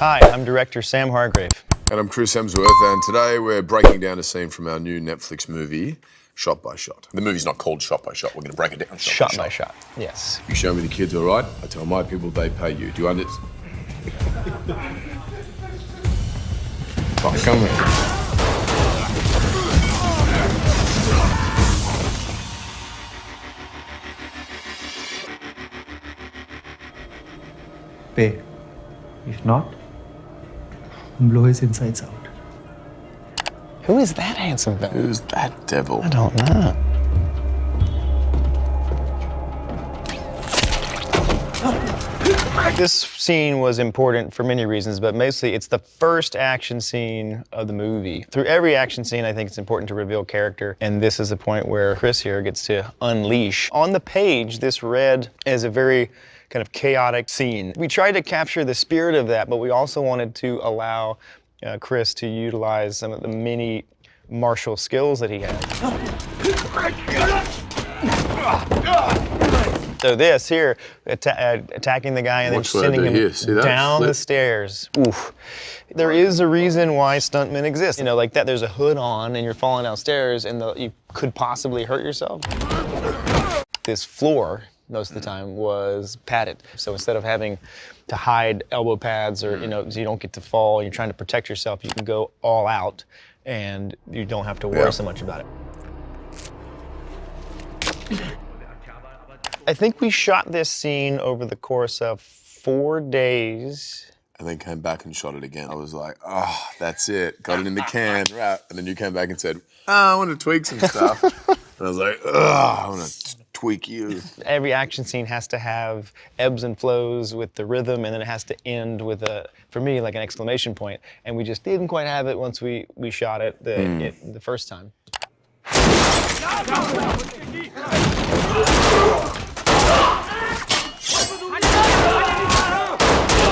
Hi, I'm director Sam Hargrave. And I'm Chris Hemsworth, and today we're breaking down a scene from our new Netflix movie, Shot by Shot. The movie's not called Shot by Shot, we're going to break it down Shot by shot, yes. You show me the kids, all right? I tell my people they pay you. Do you understand? Oh, come here. Pay. If not, blow his insides out. Who is that handsome villain? Who's that devil? I don't know. This scene was important for many reasons, but mostly it's the first action scene of the movie. Through every action scene, I think it's important to reveal character, and this is the point where Chris here gets to unleash. On the page, this read as a very kind of chaotic scene. We tried to capture the spirit of that, but we also wanted to allow Chris to utilize some of the many martial skills that he has. So this here, attacking the guy and then sending him down the stairs. Oof. There is a reason why stuntmen exist. You know, like that, there's a hood on and you're falling downstairs and you could possibly hurt yourself. This floor, most of the time, was padded. So instead of having to hide elbow pads or, you know, so you don't get to fall, you're trying to protect yourself, you can go all out and you don't have to worry so much about it. I think we shot this scene over the course of 4 days. And then came back and shot it again. I was like, oh, that's it. Got it in the can, right? And then you came back and said, I want to tweak some stuff. And I was like, I want to tweak you. Every action scene has to have ebbs and flows with the rhythm, and then it has to end with for me, like an exclamation point. And we just didn't quite have it once we shot it the first time.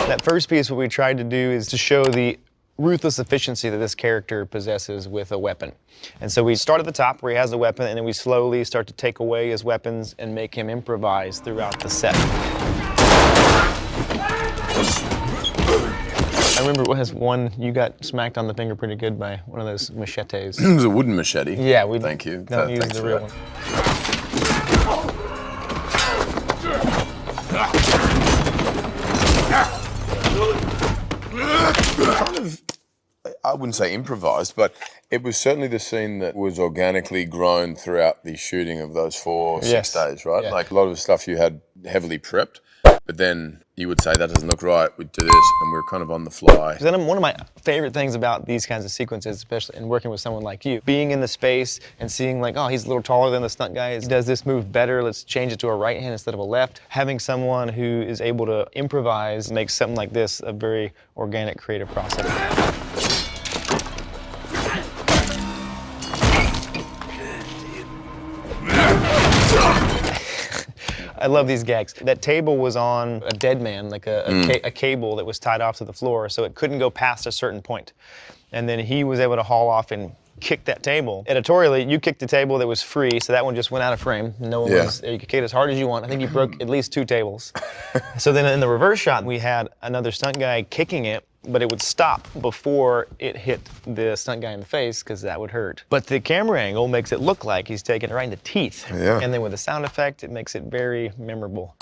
That first piece, what we tried to do is to show the ruthless efficiency that this character possesses with a weapon. And so we start at the top where he has the weapon, and then we slowly start to take away his weapons and make him improvise throughout the set. I remember it was one, you got smacked on the finger pretty good by one of those machetes. It was a wooden machete. Yeah, we Thank you. Don't use the real one. Kind of, I wouldn't say improvised, but it was certainly the scene that was organically grown throughout the shooting of those 6 days, right? Yeah. Like a lot of the stuff you had heavily prepped, but then you would say, that doesn't look right, we'd do this, and we're kind of on the fly. Then one of my favorite things about these kinds of sequences, especially in working with someone like you, being in the space and seeing like, oh, he's a little taller than the stunt guy, he does this move better, let's change it to a right hand instead of a left. Having someone who is able to improvise makes something like this a very organic, creative process. I love these gags. That table was on a dead man, like a cable that was tied off to the floor, so it couldn't go past a certain point. And then he was able to haul off and kick that table. Editorially, you kicked the table that was free, so that one just went out of frame. No one was, you could kick it as hard as you want. I think you broke at least 2 tables. So then in the reverse shot, we had another stunt guy kicking it, but it would stop before it hit the stunt guy in the face, because that would hurt. But the camera angle makes it look like he's taking it right in the teeth. Yeah. And then with the sound effect, it makes it very memorable.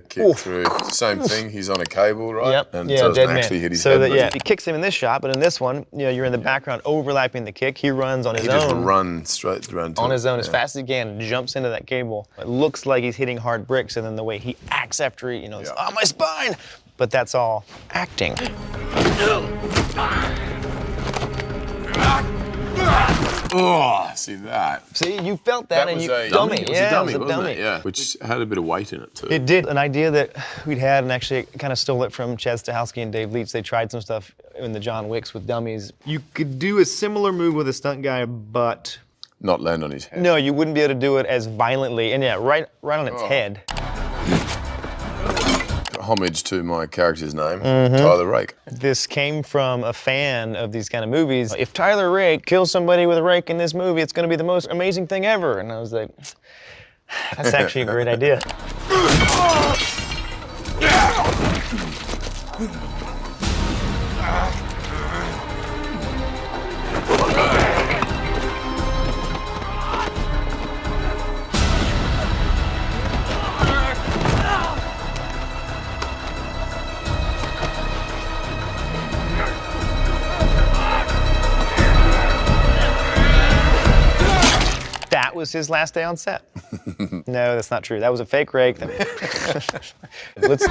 Kick through, same thing, he's on a cable, right? Yep. And yeah, so dead doesn't man. actually hit his so head. he kicks him in this shot, but in this one, you know, you're in the background overlapping the kick. He runs on his He own. just runs straight around On his own as fast as he can, and jumps into that cable. It looks like he's hitting hard bricks, and then the way he acts after he, you know, oh, my spine! But that's all acting. Oh, see that? See, you felt that, and you dummy. It was a dummy, it was a dummy. Yeah, which had a bit of weight in it too. It did. An idea that we'd had, and actually kind of stole it from Chad Stahelski and Dave Leitch. They tried some stuff in the John Wicks with dummies. You could do a similar move with a stunt guy, but not land on his head. No, you wouldn't be able to do it as violently, and yeah, right on its head. Homage to my character's name, Tyler Rake. This came from a fan of these kind of movies. If Tyler Rake kills somebody with a rake in this movie, it's going to be the most amazing thing ever. And I was like, That's actually a great idea. That was his last day on set. No, that's not true. That was a fake rake. Let's